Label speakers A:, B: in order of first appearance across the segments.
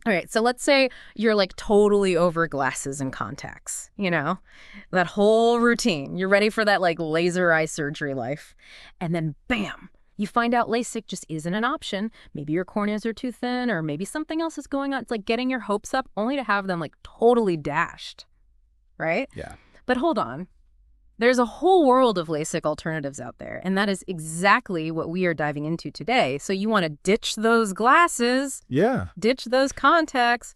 A: All right, so let's say you're like totally over glasses and contacts, that whole routine. You're ready for that like laser eye surgery life. And then bam, you find out LASIK just isn't an option. Maybe your corneas are too thin or maybe something else is going on. It's like getting your hopes up only to have them like totally dashed, right?
B: Yeah.
A: But hold on. There's a whole world of LASIK alternatives out there, and that is exactly what we are diving into today. So you want to ditch those glasses,
B: Yeah.
A: ditch those contacts,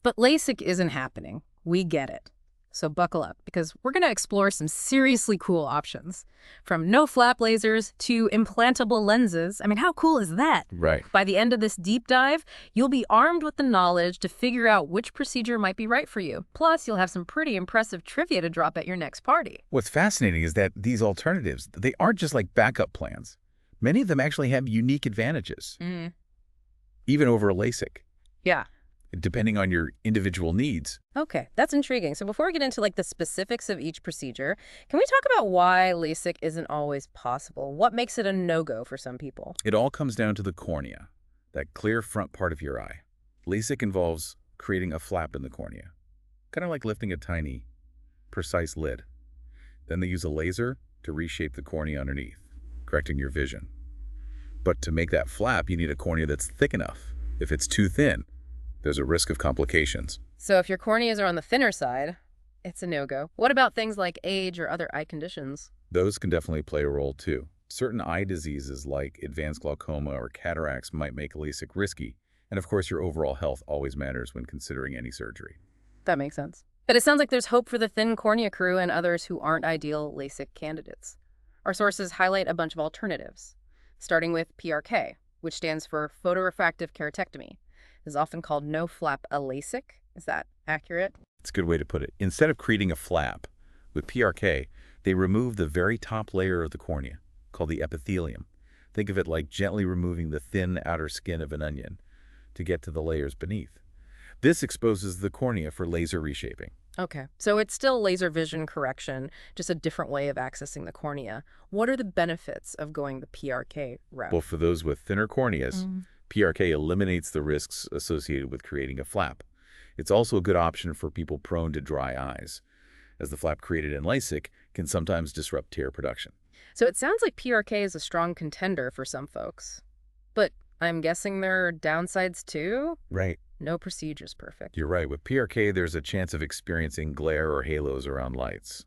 A: but LASIK isn't happening. We get it. So buckle up, because we're going to explore some seriously cool options. From no-flap lasers to implantable lenses. I mean, how cool is that?
B: Right.
A: By the end of this deep dive, you'll be armed with the knowledge to figure out which procedure might be right for you. Plus, you'll have some pretty impressive trivia to drop at your next party.
B: What's fascinating is that these alternatives, they aren't just like backup plans. Many of them actually have unique advantages, even over LASIK,
A: Yeah.
B: depending on your individual needs.
A: Okay, that's intriguing. So before we get into like the specifics of each procedure, can we talk about why LASIK isn't always possible? What makes it a no-go for some people?
B: It all comes down to the cornea, that clear front part of your eye. LASIK involves creating a flap in the cornea, kind of like lifting a tiny, precise lid. Then they use a laser to reshape the cornea underneath, correcting your vision. But to make that flap, you need a cornea that's thick enough. If it's too thin, there's a risk of complications.
A: So if your corneas are on the thinner side, it's a no-go. What about things like age or other eye conditions?
B: Those can definitely play a role too. Certain eye diseases like advanced glaucoma or cataracts might make LASIK risky. And of course, your overall health always matters when considering any surgery.
A: That makes sense. But it sounds like there's hope for the thin cornea crew and others who aren't ideal LASIK candidates. Our sources highlight a bunch of alternatives, starting with PRK, which stands for Photorefractive Keratectomy. Is often called no-flap LASIK. Is that accurate?
B: It's a good way to put it. Instead of creating a flap, with PRK, they remove the very top layer of the cornea, called the epithelium. Think of it like gently removing the thin outer skin of an onion to get to the layers beneath. This exposes the cornea for laser reshaping.
A: Okay, so it's still laser vision correction, just a different way of accessing the cornea. What are the benefits of going the PRK route?
B: Well, for those with thinner corneas, PRK eliminates the risks associated with creating a flap. It's also a good option for people prone to dry eyes, as the flap created in LASIK can sometimes disrupt tear production.
A: So it sounds like PRK is a strong contender for some folks. But I'm guessing there are downsides too?
B: Right.
A: No procedure's perfect.
B: You're right. With PRK, there's a chance of experiencing glare or halos around lights,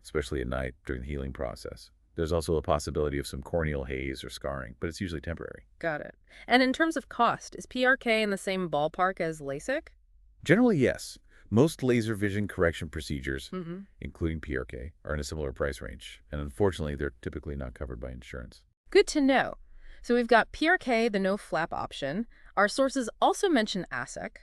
B: especially at night during the healing process. There's also a possibility of some corneal haze or scarring, but it's usually temporary.
A: Got it. And in terms of cost, is PRK in the same ballpark as LASIK?
B: Generally, yes. Most laser vision correction procedures, including PRK, are in a similar price range, and unfortunately, they're typically not covered by insurance.
A: Good to know. So we've got PRK, the no-flap option. Our sources also mention LASEK,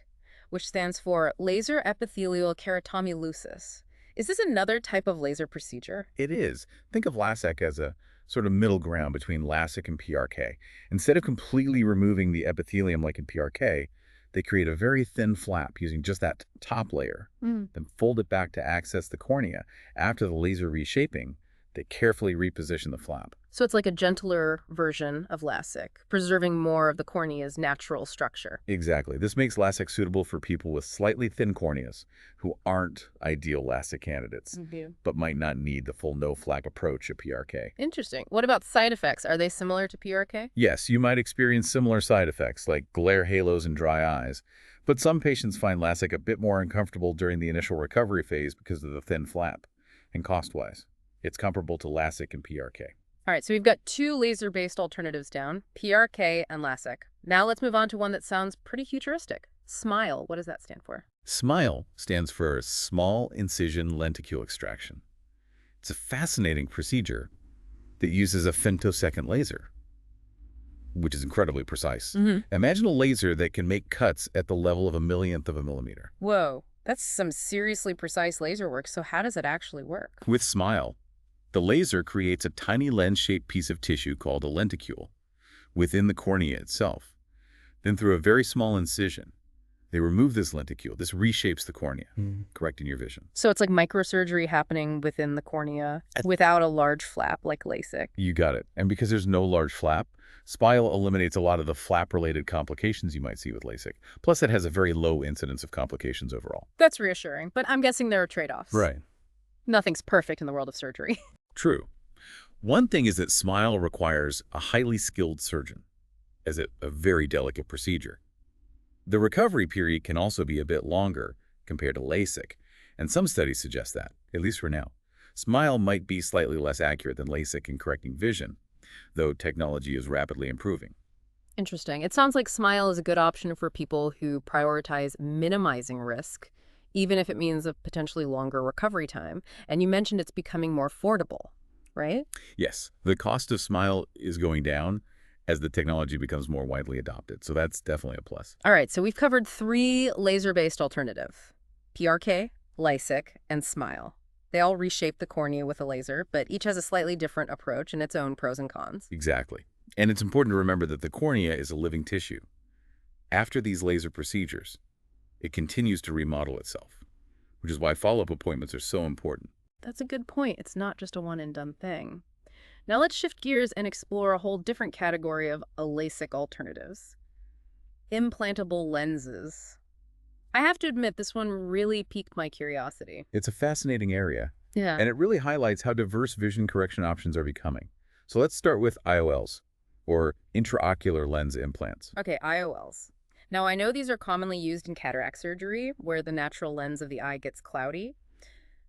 A: which stands for Laser Epithelial Keratomy Lucis. Is this another type of laser procedure?
B: It is. Think of LASEK as a sort of middle ground between LASIK and PRK. Instead of completely removing the epithelium like in PRK, they create a very thin flap using just that top layer, then fold it back to access the cornea. After the laser reshaping, they carefully reposition the flap.
A: So it's like a gentler version of LASIK, preserving more of the cornea's natural structure.
B: Exactly. This makes LASIK suitable for people with slightly thin corneas who aren't ideal LASIK candidates, but might not need the full no-flap approach of PRK.
A: Interesting. What about side effects? Are they similar to PRK?
B: Yes, you might experience similar side effects like glare halos and dry eyes, but some patients find LASIK a bit more uncomfortable during the initial recovery phase because of the thin flap. And cost-wise, it's comparable to LASIK and PRK.
A: All right, so we've got two laser-based alternatives down, PRK and LASIK. Now let's move on to one that sounds pretty futuristic. SMILE, what does that stand for?
B: SMILE stands for Small Incision Lenticule Extraction. It's a fascinating procedure that uses a femtosecond laser, which is incredibly precise. Imagine a laser that can make cuts at the level of a millionth of a millimeter.
A: Whoa, that's some seriously precise laser work. So how does it actually work?
B: With SMILE, the laser creates a tiny lens-shaped piece of tissue called a lenticule within the cornea itself. Then through a very small incision, They remove this lenticule. This reshapes the cornea, correcting your vision.
A: So it's like microsurgery happening within the cornea without a large flap like LASIK.
B: You got it. And because there's no large flap, Smile eliminates a lot of the flap-related complications you might see with LASIK. Plus, it has a very low incidence of complications overall.
A: That's reassuring, but I'm guessing there are trade-offs.
B: Right.
A: Nothing's perfect in the world of surgery.
B: True. One thing is that Smile requires a highly skilled surgeon, as a very delicate procedure. The recovery period can also be a bit longer compared to LASIK, and some studies suggest that, at least for now. Smile might be slightly less accurate than LASIK in correcting vision, though technology is rapidly improving.
A: Interesting. It sounds like Smile is a good option for people who prioritize minimizing risk, even if it means a potentially longer recovery time. And you mentioned it's becoming more affordable, right?
B: Yes, the cost of Smile is going down as the technology becomes more widely adopted, so that's definitely a plus.
A: All right, so we've covered 3 laser-based alternatives: PRK, LASIK, and Smile. They all reshape the cornea with a laser, but each has a slightly different approach and its own pros and cons.
B: Exactly. And it's important to remember that the cornea is a living tissue. After these laser procedures, it continues to remodel itself, which is why follow-up appointments are so important.
A: That's a good point. It's not just a one-and-done thing. Now let's shift gears and explore a whole different category of LASIK alternatives: implantable lenses. I have to admit, this one really piqued my curiosity.
B: It's a fascinating area,
A: Yeah.
B: and it really highlights how diverse vision correction options are becoming. So let's start with IOLs, or intraocular lens implants.
A: Okay, IOLs. Now, I know these are commonly used in cataract surgery, where the natural lens of the eye gets cloudy.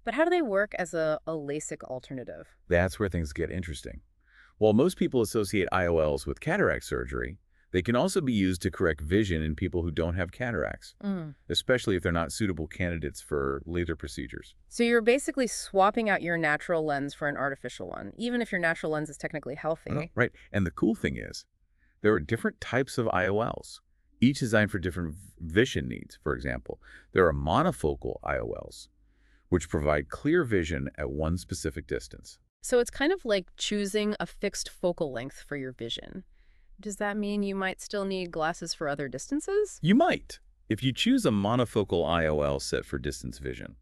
A: But how do they work as a LASIK alternative?
B: That's where things get interesting. While most people associate IOLs with cataract surgery, they can also be used to correct vision in people who don't have cataracts, especially if they're not suitable candidates for laser procedures.
A: So you're basically swapping out your natural lens for an artificial one, even if your natural lens is technically healthy.
B: Right. And the cool thing is, there are different types of IOLs, each designed for different vision needs. For example, there are monofocal IOLs, which provide clear vision at one specific distance.
A: So it's kind of like choosing a fixed focal length for your vision. Does that mean you might still need glasses for other distances?
B: You might, if you choose a monofocal IOL set for distance vision.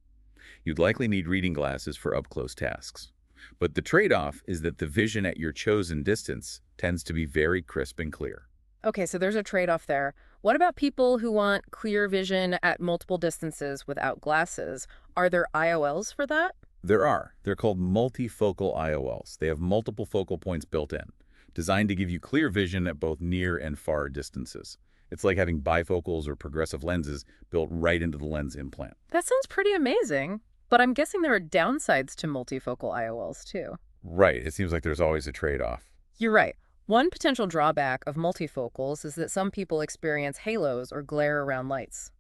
B: You'd likely need reading glasses for up-close tasks. But the trade-off is that the vision at your chosen distance tends to be very crisp and clear.
A: Okay, so there's a trade-off there. What about people who want clear vision at multiple distances without glasses? Are there IOLs for that?
B: There are. They're called multifocal IOLs. They have multiple focal points built in, designed to give you clear vision at both near and far distances. It's like having bifocals or progressive lenses built right into the lens implant.
A: That sounds pretty amazing. But I'm guessing there are downsides to multifocal IOLs too.
B: Right. It seems like there's always a trade-off.
A: You're right. One potential drawback of multifocals is that some people experience halos or glare around lights,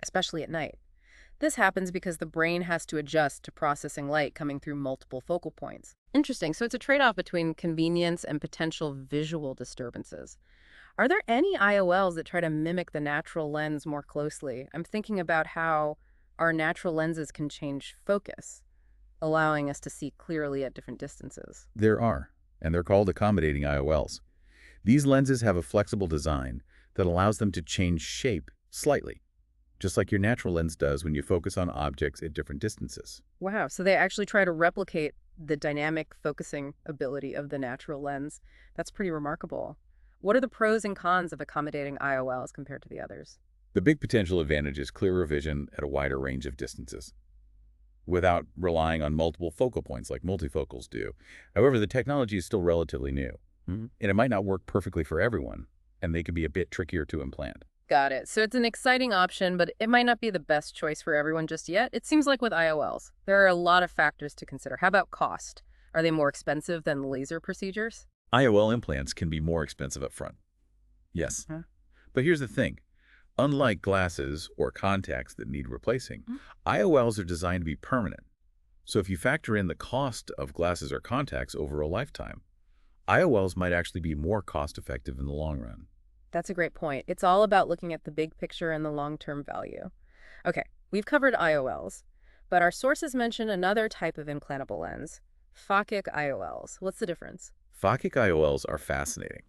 A: especially at night. This happens because the brain has to adjust to processing light coming through multiple focal points. Interesting. So it's a trade-off between convenience and potential visual disturbances. Are there any IOLs that try to mimic the natural lens more closely? I'm thinking about how our natural lenses can change focus, allowing us to see clearly at different distances.
B: There are, and they're called accommodating IOLs. These lenses have a flexible design that allows them to change shape slightly, just like your natural lens does when you focus on objects at different distances.
A: Wow, so they actually try to replicate the dynamic focusing ability of the natural lens. That's pretty remarkable. What are the pros and cons of accommodating IOLs compared to the others?
B: The big potential advantage is clearer vision at a wider range of distances, without relying on multiple focal points like multifocals do. However, the technology is still relatively new, and it might not work perfectly for everyone, and they can be a bit trickier to implant.
A: Got it. So it's an exciting option, but it might not be the best choice for everyone just yet. It seems like with IOLs, there are a lot of factors to consider. How about cost? Are they more expensive than laser procedures?
B: IOL implants can be more expensive up front. Yes. But here's the thing. Unlike glasses or contacts that need replacing, IOLs are designed to be permanent. So if you factor in the cost of glasses or contacts over a lifetime, IOLs might actually be more cost-effective in the long run.
A: That's a great point. It's all about looking at the big picture and the long-term value. Okay, we've covered IOLs, but our sources mention another type of implantable lens, Phakic IOLs. What's the difference?
B: Phakic IOLs are fascinating.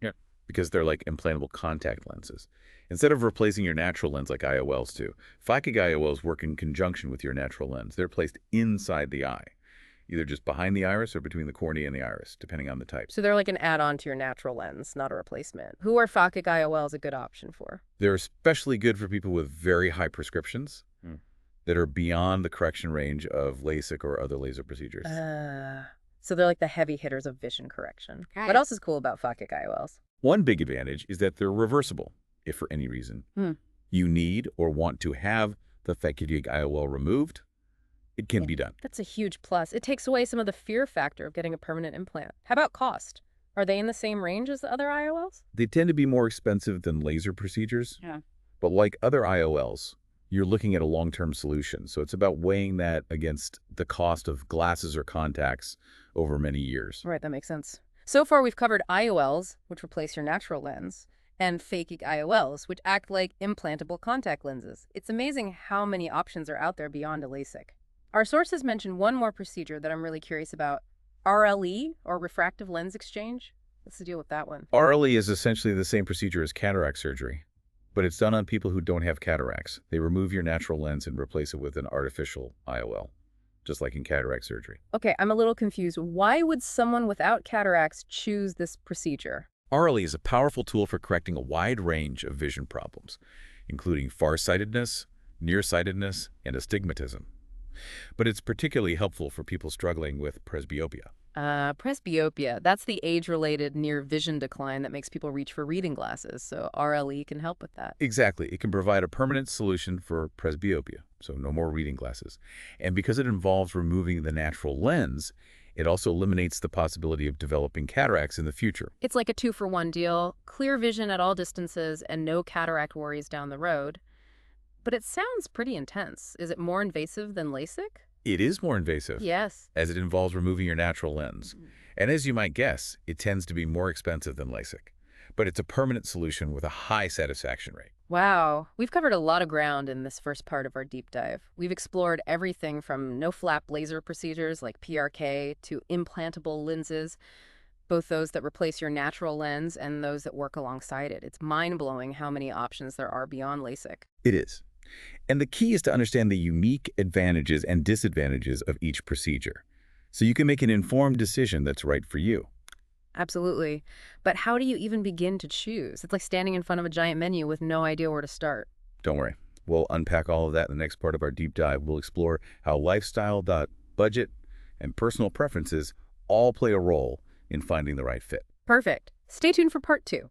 B: because they're like implantable contact lenses. Instead of replacing your natural lens like IOLs do, Phakic IOLs work in conjunction with your natural lens. They're placed inside the eye, either just behind the iris or between the cornea and the iris, depending on the type.
A: So they're like an add-on to your natural lens, not a replacement. Who are Phakic IOLs a good option for?
B: They're especially good for people with very high prescriptions that are beyond the correction range of LASIK or other laser procedures.
A: So they're like the heavy hitters of vision correction.
C: Right.
A: What else is cool about Phakic IOLs?
B: One big advantage is that they're reversible, if for any reason you need or want to have the Phakic IOL removed. It can be done.
A: That's a huge plus. It takes away some of the fear factor of getting a permanent implant. How about cost? Are they in the same range as the other IOLs?
B: They tend to be more expensive than laser procedures,
C: Yeah.
B: but like other IOLs, you're looking at a long-term solution. So it's about weighing that against the cost of glasses or contacts over many years.
A: Right, that makes sense. So far, we've covered IOLs, which replace your natural lens, and Phakic IOLs, which act like implantable contact lenses. It's amazing how many options are out there beyond a LASIK. Our sources mentioned one more procedure that I'm really curious about, RLE, or Refractive Lens Exchange. What's the deal with that one?
B: RLE is essentially the same procedure as cataract surgery, but it's done on people who don't have cataracts. They remove your natural lens and replace it with an artificial IOL, just like in cataract surgery.
A: Okay, I'm a little confused. Why would someone without cataracts choose this procedure?
B: RLE is a powerful tool for correcting a wide range of vision problems, including farsightedness, nearsightedness, and astigmatism. But it's particularly helpful for people struggling with presbyopia.
A: Presbyopia, that's the age-related near vision decline that makes people reach for reading glasses, so RLE can help with that.
B: Exactly. It can provide a permanent solution for presbyopia, so no more reading glasses. And because it involves removing the natural lens, it also eliminates the possibility of developing cataracts in the future.
A: It's like a 2-for-1 deal, clear vision at all distances and no cataract worries down the road. But it sounds pretty intense. Is it more invasive than LASIK?
B: It is more invasive,
A: Yes.
B: as it involves removing your natural lens. And as you might guess, it tends to be more expensive than LASIK. But it's a permanent solution with a high satisfaction rate.
A: Wow. We've covered a lot of ground in this first part of our deep dive. We've explored everything from no-flap laser procedures like PRK to implantable lenses, both those that replace your natural lens and those that work alongside it. It's mind-blowing how many options there are beyond LASIK.
B: It is. And the key is to understand the unique advantages and disadvantages of each procedure, so you can make an informed decision that's right for you.
A: Absolutely. But how do you even begin to choose? It's like standing in front of a giant menu with no idea where to start.
B: Don't worry. We'll unpack all of that in the next part of our deep dive. We'll explore how lifestyle, budget, and personal preferences all play a role in finding the right fit.
A: Perfect. Stay tuned for part 2,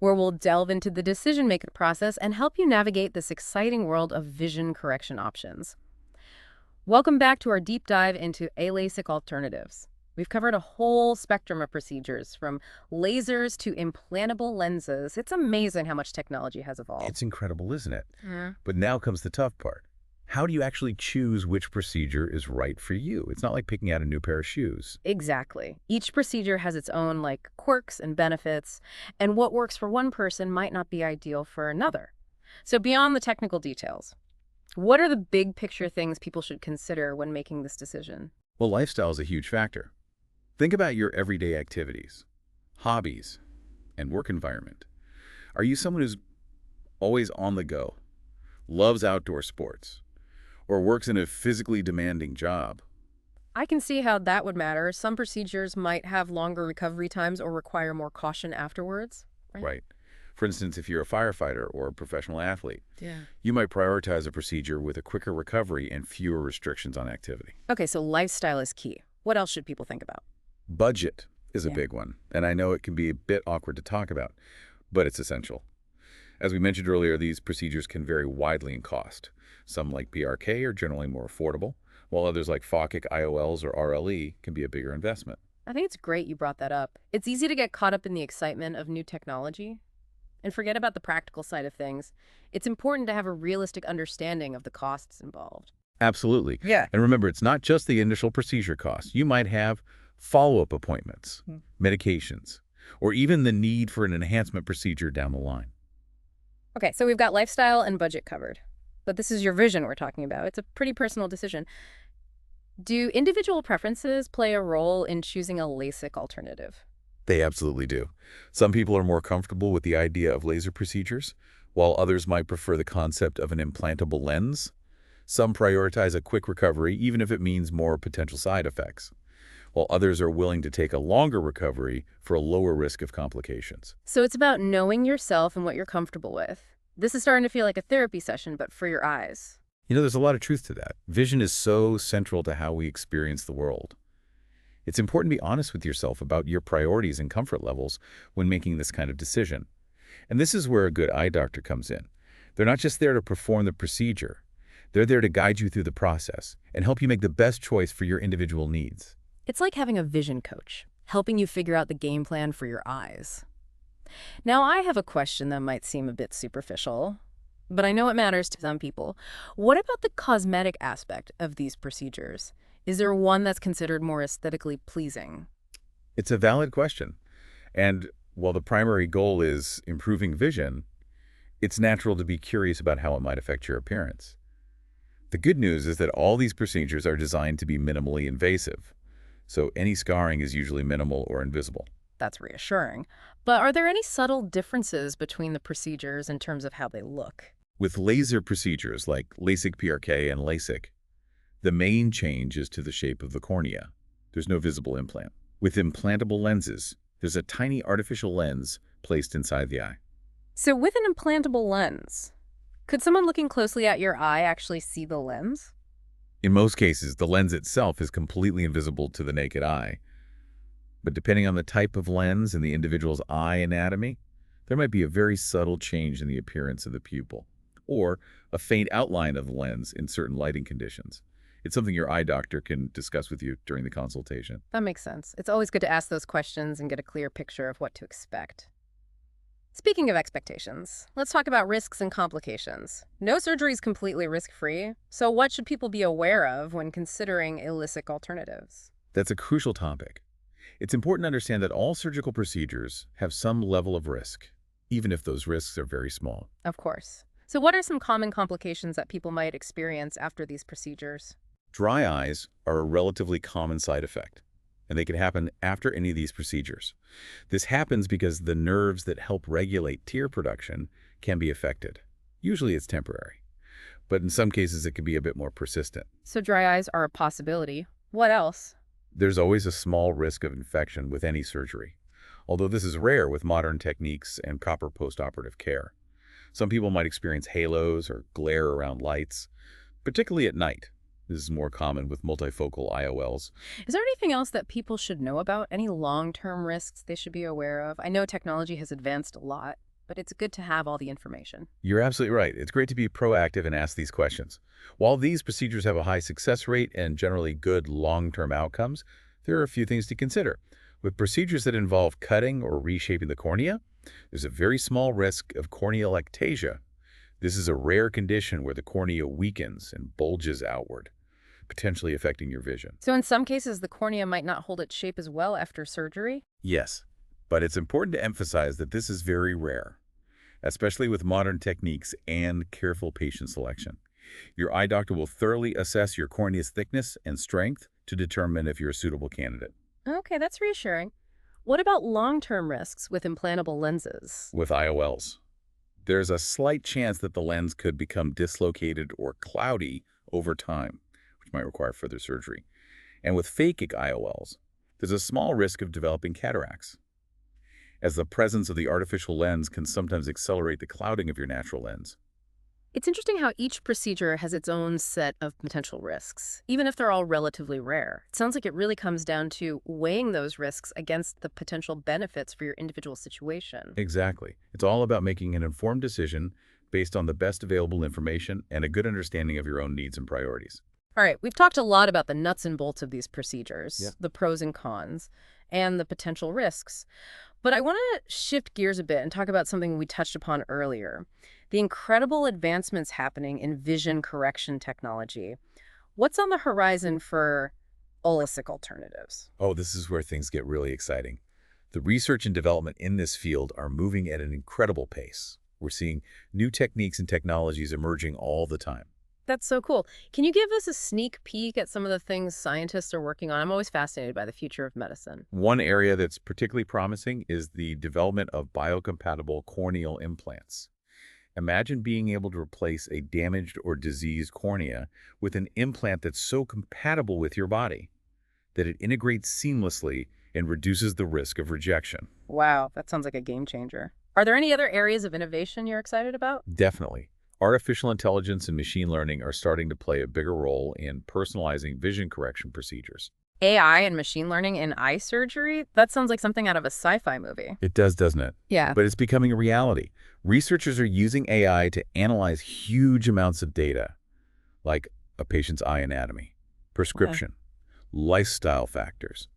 A: where we'll delve into the decision-making process and help you navigate this exciting world of vision correction options. Welcome back to our deep dive into LASIK alternatives. We've covered a whole spectrum of procedures, from lasers to implantable lenses. It's amazing how much technology has evolved.
B: It's incredible, isn't it?
A: Yeah.
B: But now comes the tough part. How do you actually choose which procedure is right for you? It's not like picking out a new pair of shoes.
A: Exactly. Each procedure has its own quirks and benefits, and what works for one person might not be ideal for another. So beyond the technical details, what are the big picture things people should consider when making this decision?
B: Well, lifestyle is a huge factor. Think about your everyday activities, hobbies, and work environment. Are you someone who's always on the go, loves outdoor sports, or works in a physically demanding job?
A: I can see how that would matter. Some procedures might have longer recovery times or require more caution afterwards.
B: Right. For instance, if you're a firefighter or a professional athlete,
A: Yeah.
B: you might prioritize a procedure with a quicker recovery and fewer restrictions on activity.
A: Okay, so lifestyle is key. What else should people think about?
B: Budget is a
A: Yeah.
B: big one, and I know it can be a bit awkward to talk about, but it's essential. As we mentioned earlier, these procedures can vary widely in cost. Some, like PRK, are generally more affordable, while others like Phakic IOLs or RLE can be a bigger investment.
A: I think it's great you brought that up. It's easy to get caught up in the excitement of new technology and forget about the practical side of things. It's important to have a realistic understanding of the costs involved.
B: Absolutely.
A: Yeah.
B: And remember, it's not just the initial procedure cost. You might have follow-up appointments, medications, or even the need for an enhancement procedure down the line.
A: Okay, so we've got lifestyle and budget covered, but this is your vision we're talking about. It's a pretty personal decision. Do individual preferences play a role in choosing a LASIK alternative?
B: They absolutely do. Some people are more comfortable with the idea of laser procedures, while others might prefer the concept of an implantable lens. Some prioritize a quick recovery, even if it means more potential side effects, while others are willing to take a longer recovery for a lower risk of complications.
A: So it's about knowing yourself and what you're comfortable with. This is starting to feel like a therapy session, but for your eyes.
B: There's a lot of truth to that. Vision is so central to how we experience the world. It's important to be honest with yourself about your priorities and comfort levels when making this kind of decision. And this is where a good eye doctor comes in. They're not just there to perform the procedure. They're there to guide you through the process and help you make the best choice for your individual needs.
A: It's like having a vision coach, helping you figure out the game plan for your eyes. Now, I have a question that might seem a bit superficial, but I know it matters to some people. What about the cosmetic aspect of these procedures? Is there one that's considered more aesthetically pleasing?
B: It's a valid question. And while the primary goal is improving vision, it's natural to be curious about how it might affect your appearance. The good news is that all these procedures are designed to be minimally invasive, so any scarring is usually minimal or invisible.
A: That's reassuring. But are there any subtle differences between the procedures in terms of how they look?
B: With laser procedures like LASIK, PRK, and LASIK, the main change is to the shape of the cornea. There's no visible implant. With implantable lenses, there's a tiny artificial lens placed inside the eye.
A: So with an implantable lens, could someone looking closely at your eye actually see the lens?
B: In most cases, the lens itself is completely invisible to the naked eye. But depending on the type of lens and the individual's eye anatomy, there might be a very subtle change in the appearance of the pupil, or a faint outline of the lens in certain lighting conditions. It's something your eye doctor can discuss with you during the consultation.
A: That makes sense. It's always good to ask those questions and get a clear picture of what to expect. Speaking of expectations, let's talk about risks and complications. No surgery is completely risk-free, so what should people be aware of when considering LASIK alternatives?
B: That's a crucial topic. It's important to understand that all surgical procedures have some level of risk, even if those risks are very small.
A: Of course. So what are some common complications that people might experience after these procedures?
B: Dry eyes are a relatively common side effect, and they can happen after any of these procedures. This happens because the nerves that help regulate tear production can be affected. Usually it's temporary, but in some cases it can be a bit more persistent.
A: So dry eyes are a possibility. What else?
B: There's always a small risk of infection with any surgery, although this is rare with modern techniques and proper postoperative care. Some people might experience halos or glare around lights, particularly at night. This is more common with multifocal IOLs.
A: Is there anything else that people should know about? Any long-term risks they should be aware of? I know technology has advanced a lot, but it's good to have all the information.
B: You're absolutely right. It's great to be proactive and ask these questions. While these procedures have a high success rate and generally good long-term outcomes, there are a few things to consider. With procedures that involve cutting or reshaping the cornea, there's a very small risk of corneal ectasia. This is a rare condition where the cornea weakens and bulges outward, potentially affecting your vision.
A: So in some cases, the cornea might not hold its shape as well after surgery?
B: Yes, but it's important to emphasize that this is very rare, especially with modern techniques and careful patient selection. Your eye doctor will thoroughly assess your cornea's thickness and strength to determine if you're a suitable candidate.
A: Okay, that's reassuring. What about long-term risks with implantable lenses?
B: With IOLs, there's a slight chance that the lens could become dislocated or cloudy over time, which might require further surgery. And with phakic IOLs, there's a small risk of developing cataracts, as the presence of the artificial lens can sometimes accelerate the clouding of your natural lens.
A: It's interesting how each procedure has its own set of potential risks, even if they're all relatively rare. It sounds like it really comes down to weighing those risks against the potential benefits for your individual situation.
B: Exactly. It's all about making an informed decision based on the best available information and a good understanding of your own needs and priorities.
A: All right, we've talked a lot about the nuts and bolts of these procedures,
B: Yeah.
A: the pros and cons, and the potential risks. But I want to shift gears a bit and talk about something we touched upon earlier, the incredible advancements happening in vision correction technology. What's on the horizon for LASIK alternatives?
B: Oh, this is where things get really exciting. The research and development in this field are moving at an incredible pace. We're seeing new techniques and technologies emerging all the time.
A: That's so cool. Can you give us a sneak peek at some of the things scientists are working on? I'm always fascinated by the future of medicine.
B: One area that's particularly promising is the development of biocompatible corneal implants. Imagine being able to replace a damaged or diseased cornea with an implant that's so compatible with your body that it integrates seamlessly and reduces the risk of rejection.
A: Wow, that sounds like a game changer. Are there any other areas of innovation you're excited about?
B: Definitely. Artificial intelligence and machine learning are starting to play a bigger role in personalizing vision correction procedures.
A: AI and machine learning in eye surgery? That sounds like something out of a sci-fi movie.
B: It does, doesn't it?
A: Yeah.
B: But it's becoming a reality. Researchers are using AI to analyze huge amounts of data, like a patient's eye anatomy, prescription, lifestyle factors,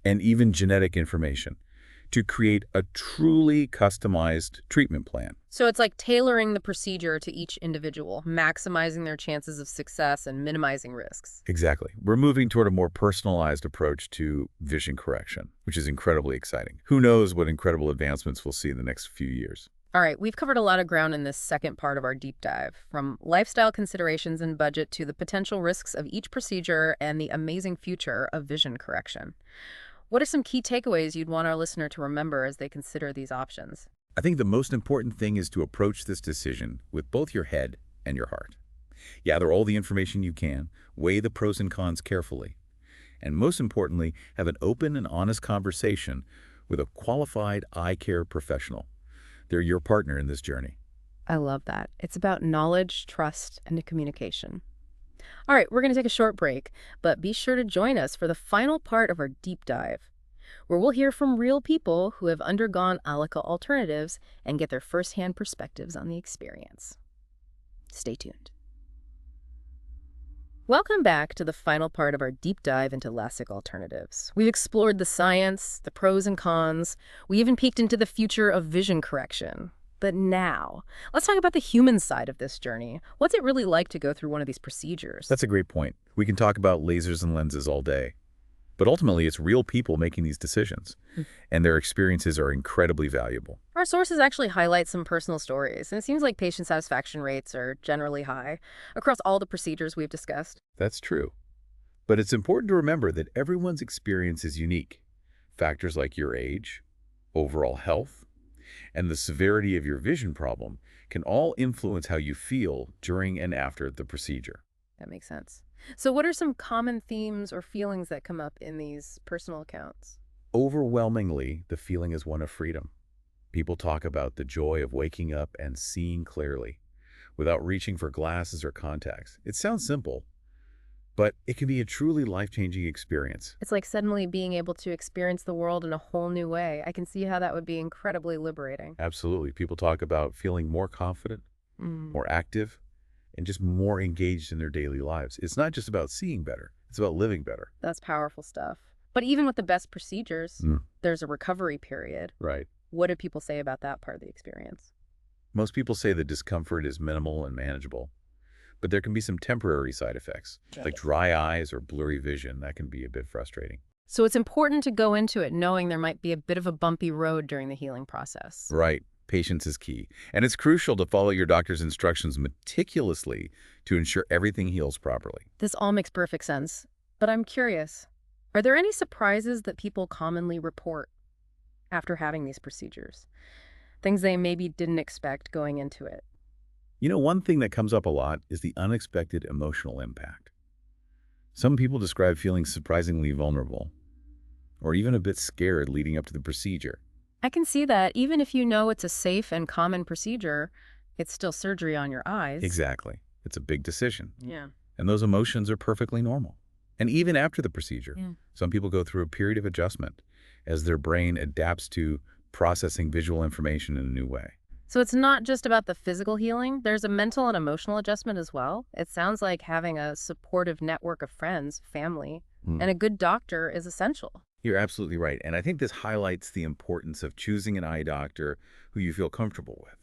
B: and even genetic information to create a truly customized treatment plan.
A: So it's like tailoring the procedure to each individual, maximizing their chances of success and minimizing risks.
B: Exactly. We're moving toward a more personalized approach to vision correction, which is incredibly exciting. Who knows what incredible advancements we'll see in the next few years.
A: All right, we've covered a lot of ground in this second part of our deep dive, from lifestyle considerations and budget to the potential risks of each procedure and the amazing future of vision correction. What are some key takeaways you'd want our listener to remember as they consider these options?
B: I think the most important thing is to approach this decision with both your head and your heart. Gather all the information you can, weigh the pros and cons carefully, and most importantly, have an open and honest conversation with a qualified eye care professional. They're your partner in this journey.
A: I love that. It's about knowledge, trust, and communication. All right, we're going to take a short break, but be sure to join us for the final part of our deep dive, where we'll hear from real people who have undergone ALIKA alternatives and get their firsthand perspectives on the experience. Stay tuned. Welcome back to the final part of our deep dive into LASIK alternatives. We've explored the science, the pros and cons. We even peeked into the future of vision correction. But now, let's talk about the human side of this journey. What's it really like to go through one of these procedures?
B: That's a great point. We can talk about lasers and lenses all day. But ultimately, it's real people making these decisions, and their experiences are incredibly valuable.
A: Our sources actually highlight some personal stories, and it seems like patient satisfaction rates are generally high across all the procedures we've discussed.
B: That's true. But it's important to remember that everyone's experience is unique. Factors like your age, overall health, and the severity of your vision problem can all influence how you feel during and after the procedure.
A: That makes sense. So what are some common themes or feelings that come up in these personal accounts?
B: Overwhelmingly, the feeling is one of freedom. People talk about the joy of waking up and seeing clearly without reaching for glasses or contacts. It sounds simple, but it can be a truly life-changing experience.
A: It's like suddenly being able to experience the world in a whole new way. I can see how that would be incredibly liberating.
B: Absolutely. People talk about feeling more confident, more active, and just more engaged in their daily lives. It's not just about seeing better. It's about living better.
A: That's powerful stuff. But even with the best procedures, there's a recovery period.
B: Right.
A: What do people say about that part of the experience?
B: Most people say the discomfort is minimal and manageable, but there can be some temporary side effects, like dry eyes or blurry vision. That can be a bit frustrating.
A: So it's important to go into it knowing there might be a bit of a bumpy road during the healing process.
B: Right. Patience is key. And it's crucial to follow your doctor's instructions meticulously to ensure everything heals properly.
A: This all makes perfect sense. But I'm curious, are there any surprises that people commonly report after having these procedures? Things they maybe didn't expect going into it?
B: You know, one thing that comes up a lot is the unexpected emotional impact. Some people describe feeling surprisingly vulnerable, or even a bit scared leading up to the procedure.
A: I can see that. Even if you know it's a safe and common procedure, it's still surgery on your eyes.
B: Exactly. It's a big decision.
A: Yeah.
B: And those emotions are perfectly normal. And even after the procedure, some people go through a period of adjustment as their brain adapts to processing visual information in a new way.
A: So it's not just about the physical healing. There's a mental and emotional adjustment as well. It sounds like having a supportive network of friends, family, and a good doctor is essential.
B: You're absolutely right. And I think this highlights the importance of choosing an eye doctor who you feel comfortable with,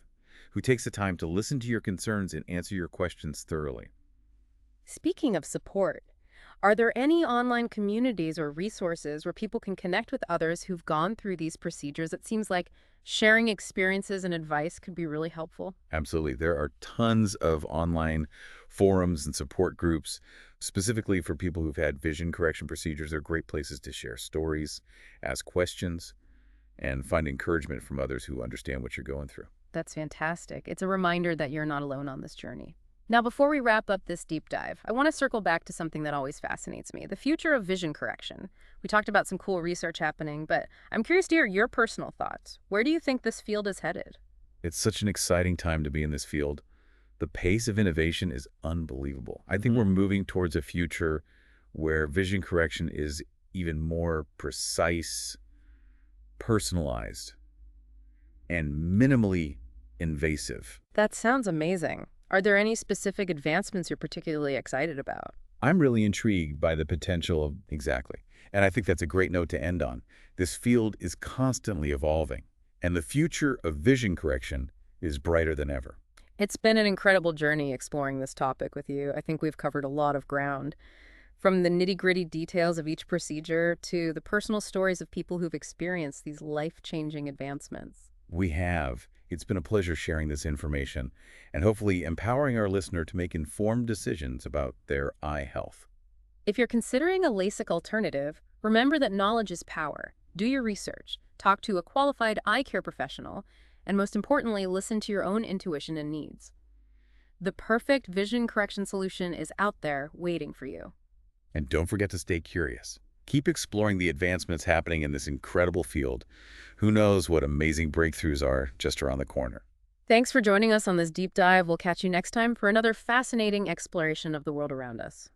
B: who takes the time to listen to your concerns and answer your questions thoroughly.
A: Speaking of support, Are there any online communities or resources where people can connect with others who've gone through these procedures? It seems like sharing experiences and advice could be really helpful.
B: Absolutely. There are tons of online forums and support groups specifically for people who've had vision correction procedures. They're great places to share stories, ask questions, and find encouragement from others who understand what you're going through.
A: That's fantastic. It's a reminder that you're not alone on this journey. Now, before we wrap up this deep dive, I want to circle back to something that always fascinates me, the future of vision correction. We talked about some cool research happening, but I'm curious to hear your personal thoughts. Where do you think this field is headed?
B: It's such an exciting time to be in this field. The pace of innovation is unbelievable. I think
A: Mhm.
B: we're moving towards a future where vision correction is even more precise, personalized, and minimally invasive.
A: That sounds amazing. Are there any specific advancements you're particularly excited about?
B: I'm really intrigued by the potential of exactly. And I think that's a great note to end on. This field is constantly evolving, and the future of vision correction is brighter than ever.
A: It's been an incredible journey exploring this topic with you. I think we've covered a lot of ground, from the nitty-gritty details of each procedure to the personal stories of people who've experienced these life-changing advancements.
B: We have. It's been a pleasure sharing this information and hopefully empowering our listener to make informed decisions about their eye health.
A: If you're considering a LASIK alternative, remember that knowledge is power. Do your research, talk to a qualified eye care professional, and most importantly, listen to your own intuition and needs. The perfect vision correction solution is out there waiting for you.
B: And don't forget to stay curious. Keep exploring the advancements happening in this incredible field. Who knows what amazing breakthroughs are just around the corner.
A: Thanks for joining us on this deep dive. We'll catch you next time for another fascinating exploration of the world around us.